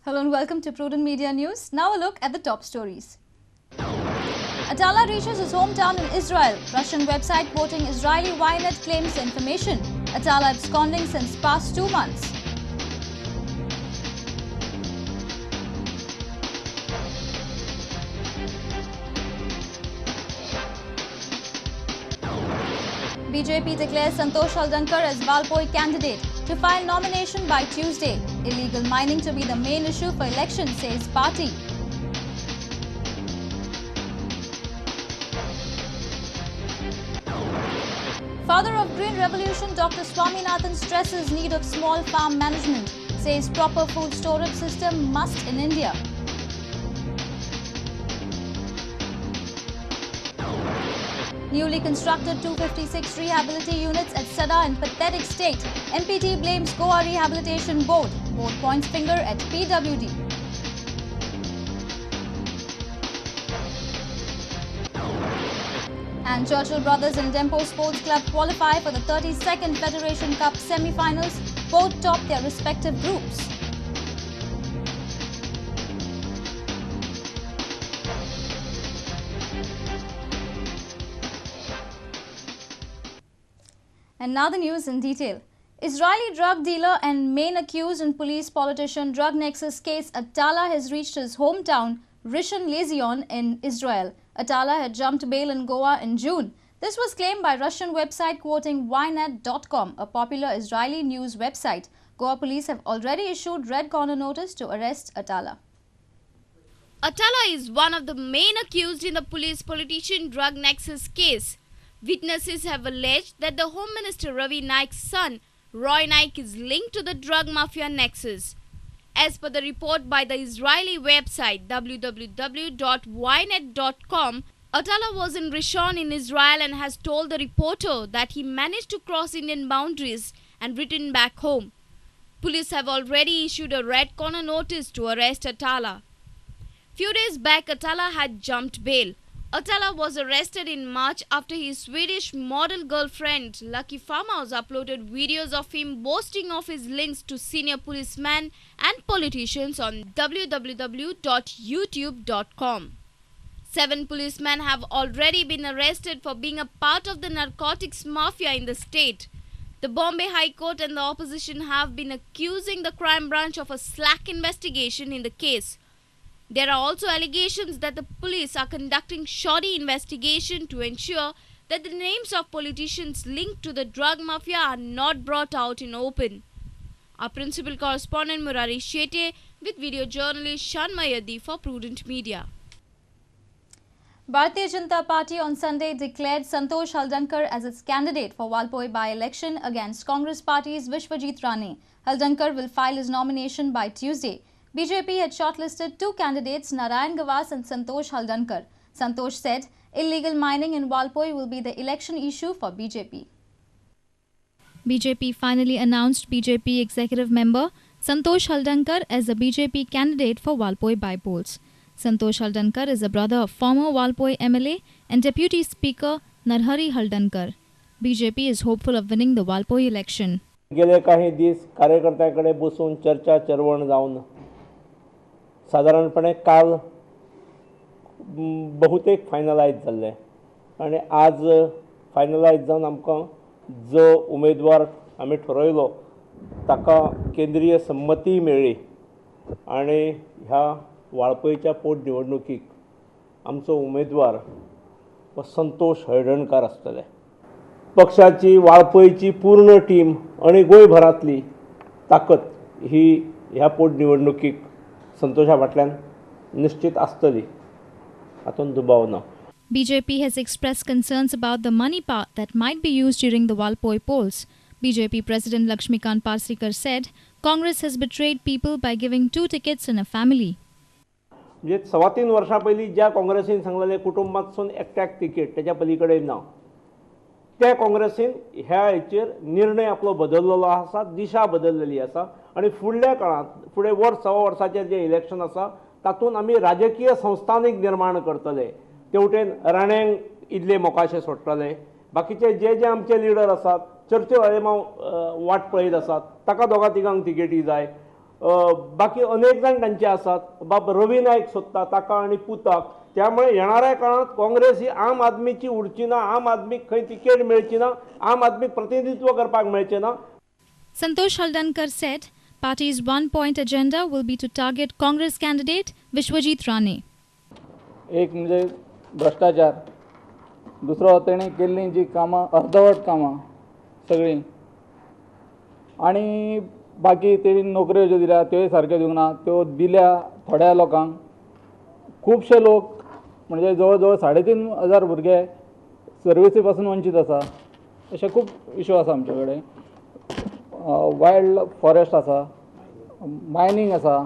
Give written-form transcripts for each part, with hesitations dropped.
Hello and welcome to Prudent Media News. Now a look at the top stories. Atala reaches his hometown in Israel. Russian website quoting Israeli Ynet claims the information. Atala absconding since past 2 months. BJP declares Santosh Haldankar as Valpoi candidate to file nomination by Tuesday. Illegal mining to be the main issue for election, says party. Father of Green Revolution, Dr. Swaminathan stresses need of small farm management, says proper food storage system must in India. Newly constructed 256 rehabilitation units at Sada in pathetic state. NPT blames Goa Rehabilitation Board. Board points finger at PWD. And Churchill Brothers and Dempo Sports Club qualify for the 32nd Federation Cup semi-finals. Both top their respective groups. And now the news in detail. Israeli drug dealer and main accused in police-politician drug nexus case Atala has reached his hometown, Rishon LeZion in Israel. Atala had jumped bail in Goa in June. This was claimed by Russian website quoting Ynet.com, a popular Israeli news website. Goa police have already issued red corner notice to arrest Atala. Atala is one of the main accused in the police-politician drug nexus case. Witnesses have alleged that the Home Minister Ravi Naik's son, Roy Naik, is linked to the drug mafia nexus. As per the report by the Israeli website www.ynet.com, Atala was in Rishon in Israel and has told the reporter that he managed to cross Indian boundaries and return back home. Police have already issued a red corner notice to arrest Atala. Few days back, Atala had jumped bail. Atala was arrested in March after his Swedish model girlfriend Lucky Farmhouse uploaded videos of him boasting of his links to senior policemen and politicians on www.youtube.com. 7 policemen have already been arrested for being a part of the narcotics mafia in the state. The Bombay High Court and the opposition have been accusing the crime branch of a slack investigation in the case. There are also allegations that the police are conducting shoddy investigation to ensure that the names of politicians linked to the drug mafia are not brought out in open. Our principal correspondent Murari Shetye with video journalist Shan Mayadi for Prudent Media. Bharatiya Janata Party on Sunday declared Santosh Haldankar as its candidate for Valpoi by-election against Congress Party's Vishwajit Rane. Haldankar will file his nomination by Tuesday. BJP had shortlisted 2 candidates, Narayan Gawas and Santosh Haldankar. Santosh said illegal mining in Valpoi will be the election issue for BJP. BJP finally announced BJP executive member Santosh Haldankar as the BJP candidate for Valpoi by polls. Santosh Haldankar is a brother of former Valpoi MLA and Deputy Speaker Narhari Haldankar. BJP is hopeful of winning the Valpoi election. गेले काही this कार्यकर्त्यांकडे बसून चर्चा चर्वण जाऊन साधारणपणे काल बहुतेक finalise जाल्ले आणि आज फायनलायज जावन आमकां जो उमेदवार आमी ठरयलो ताका केंद्रीय संमती मेळ्ळी आणि ह्या वाळपयच्या पोटनिवडणुकीक आमचो उमेदवार हो संतोष हळदणकार आसतले. पक्षाची वाळपयची पूर्ण टीम आणि गोंयभरांतली ताकद ही ह्या पोटनिवडणुकीक संतोषा फाटल्यान निश्चित आसतली, हातूंत दुबाव ना. BJP has expressed concerns about the money part that might be used during the Valpoi polls. BJP President Lakshmikant Parsekar said Congress has betrayed people by giving 2 tickets in a family. म्हणजे 3.25 वर्सां पयलीं ज्या काँग्रेसीन सांगलेलें कुटुंबातसून एकट्याक ticket तेच्या पलीकडे ना, त्या काँग्रेसीन ह्या हेचेर निर्णय आपलो बदललेलो आसा, दिशा बदललेली आसा आणि फुडल्या काळांत फुडें वर्स 6 वर्साचें जें इलेक्शन आसा तातूंत आमी राजकीय संस्थानीक निर्माण करतले. तेवटेन राण्यांक इतले मोकाशे सोडटले, बाकीचे जे आमचे लिडर आसात चर्चो वाट पळयत आसात ताका 2-3 तिकेटी जाय, बाकी अनेक जाण तांचे आसात बाब रवी नायक सोदता ताका आनी पुताक त्यामुळे येणाऱ्या काळात काँग्रेस ही आम आदमीची उरची ना आम आदमीक खंय तिकेट मेळची ना आम आदमीक प्रतिनिधित्व करपाक मेळचें ना. Santosh Haldankar said party's one-point agenda will be to target Congress candidate Vishwajit Rane. एक म्हणजे भ्रष्टाचार, दुसरो तेणी केल्लीं जी कामां अर्धवट कामां सगळीं आनी बाकी तेणी नोकऱ्यो ज्यो दिल्या त्योय सारक्यो दिवंक ना, त्यो दिल्या थोड्या लोकांक. खुबशे लोक म्हणजे जवळ जवळ 3,500 भुरगे सर्विसी पासून वंचीत आसा. अशे खूब इश्यू आसा आमचे कडेन. वायल्ड फॉरेस्ट आसा, मायनिंग आसा.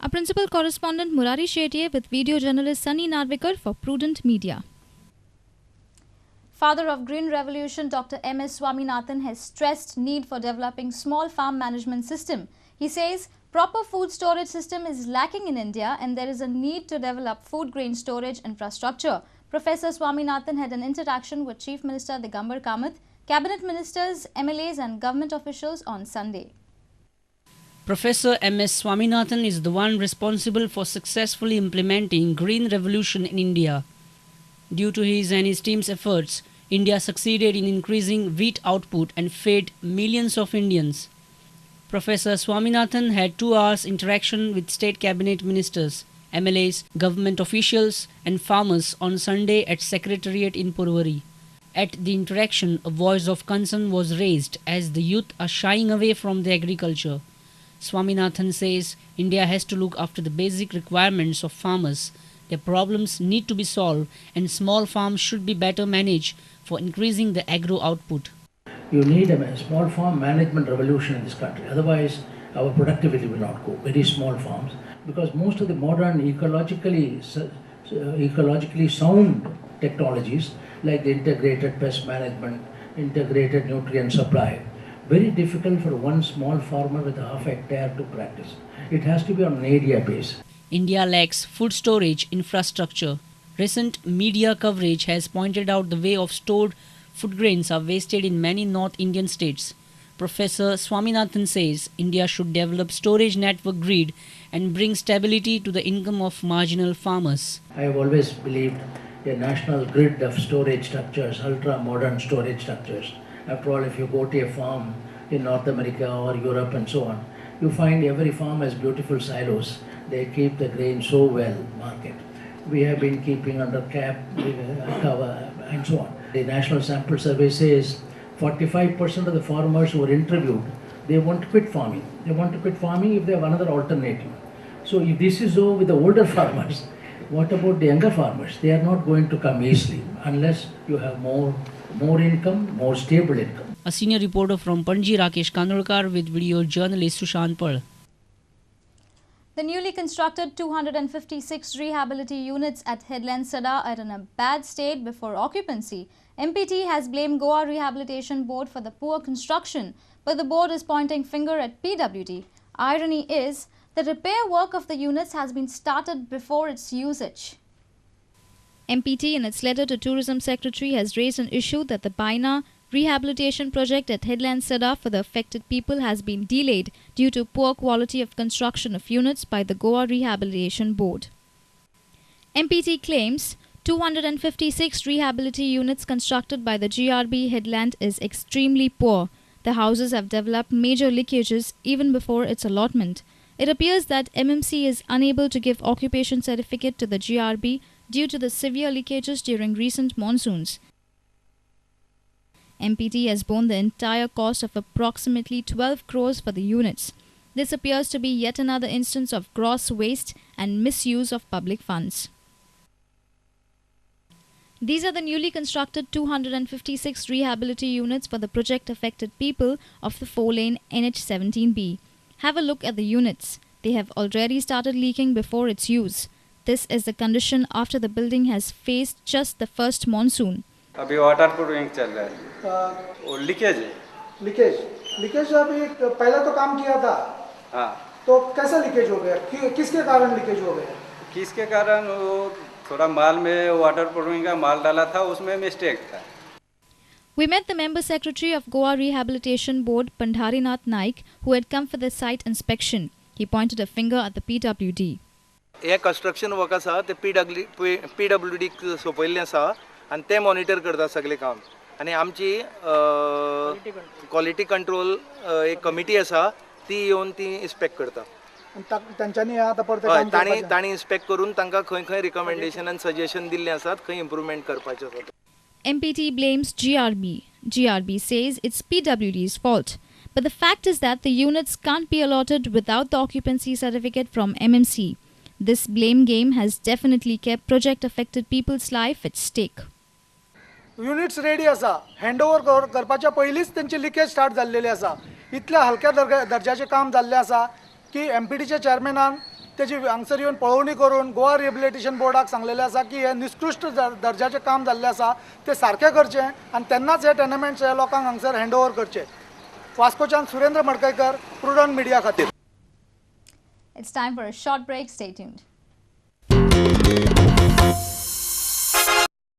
Our principal correspondent Murari Shetye with video journalist Sunny Narvikar for Prudent Media. Father of Green Revolution, Dr. M.S. Swaminathan has stressed need for developing small farm management system. He says proper food storage system is lacking in India and there is a need to develop food grain storage infrastructure. Professor Swaminathan had an interaction with Chief Minister Digambar Kamath, cabinet ministers, MLAs and government officials on Sunday. Professor M.S. Swaminathan is the one responsible for successfully implementing Green Revolution in India. Due to his and his team's efforts, India succeeded in increasing wheat output and fed millions of Indians. Professor Swaminathan had 2 hours interaction with state cabinet ministers, MLAs, government officials and farmers on Sunday at Secretariat in Porvorim. At the interaction, a voice of concern was raised as the youth are shying away from the agriculture. Swaminathan says India has to look after the basic requirements of farmers. Their problems need to be solved and small farms should be better managed for increasing the agro output. You need a small farm management revolution in this country. Otherwise, our productivity will not go. Very small farms, because most of the modern ecologically sound technologies like the integrated pest management, integrated nutrient supply, very difficult for one small farmer with a half hectare to practice. It has to be on an area base. India lacks food storage infrastructure. Recent media coverage has pointed out the way of stored food grains are wasted in many North Indian states. Professor Swaminathan says India should develop storage network grid and bring stability to the income of marginal farmers. I have always believed a national grid of storage structures, ultra-modern storage structures. After all, if you go to a farm in North America or Europe and so on, you find every farm has beautiful silos. They keep the grain so well, market. We have been keeping under cap, cover and so on. The National Sample Survey says 45% of the farmers who were interviewed, they want to quit farming. They want to quit farming if they have another alternative. So if this is so with the older farmers, what about the younger farmers? They are not going to come easily unless you have more income, more stable income. A senior reporter from Panji, Rakesh Kandolkar, with video journalist Sushant Pal. The newly constructed 256 rehabilitation units at Headland Sada are in a bad state before occupancy. MPT has blamed Goa Rehabilitation Board for the poor construction, but the board is pointing finger at PWD. Irony is, the repair work of the units has been started before its usage. MPT in its letter to Tourism Secretary has raised an issue that the Baina rehabilitation project at Headland Sada for the affected people has been delayed due to poor quality of construction of units by the Goa Rehabilitation Board. MPT claims 256 rehabilitation units constructed by the GRB Headland is extremely poor. The houses have developed major leakages even before its allotment. It appears that MMC is unable to give occupation certificate to the GRB due to the severe leakages during recent monsoons. MPT has borne the entire cost of approximately 12 crores for the units. This appears to be yet another instance of gross waste and misuse of public funds. These are the newly constructed 256 rehabilitation units for the project-affected people of the 4-lane NH17B. Have a look at the units. They have already started leaking before its use. This is the condition after the building has faced just the first monsoon. अभी water proofing चल रहा है और leakage अभी पहले तो काम किया था। हाँ, तो कैसा लीकेज हो गया, किसके कारण लीकेज हो गया? किसके कारण? वो थोड़ा माल में वाटर प्रूफिंग का माल डाला था, उसमें मिस्टेक था। We met the member secretary of Goa Rehabilitation Board, Pandharinath Naik, who had come for the site inspection. He pointed a finger at the PWD. हे कंस्ट्रक्शन वर्क आसा ते PWD सोपयल्लें आसा आनी ते मॉनिटर करता सगळें काम आनी आमची क्वालिटी कंट्रोल एक कमिटी आसा ती येवन ती इन्स्पेक्ट करता. त्यांच्यानी आता परत ताणी इन्स्पेक्ट करून तांकां खंय खंय रिकमेंडेशन आनी सजेशन दिल्लें आसात खंय इम्प्रूवमेंट करपाचें आसा. MPT blames GRB. GRB says it's PWD's fault. But the fact is that the units can't be allotted without the occupancy certificate from MMC. This blame game has definitely kept project-affected people's life at stake. Units ready आसा, handover करपाच्या पयलींच त्यांची leakage start जाल्लेली आसा. इतल्या हलक्या दर्जाचें काम जाल्लें आसा की MPTचे चेअरमॅनान त्याची हांगसर येवन पळोवणी करून गोवा रिहॅबिलिटेशन बोर्डाक सांगलेलें आसा की हे निकृश्ट दर्जाचें काम जाल्लें आसा ते सारकें करचें आनी तेन्नाच हे टेनमेंट्स ह्या लोकांक हांगसर हँडओव्हर करचे. वास्कोच्यान सुरेंद्र मडकयकर, प्रुडंट मिडिया खातीर. It's time for a short break. Stay tuned.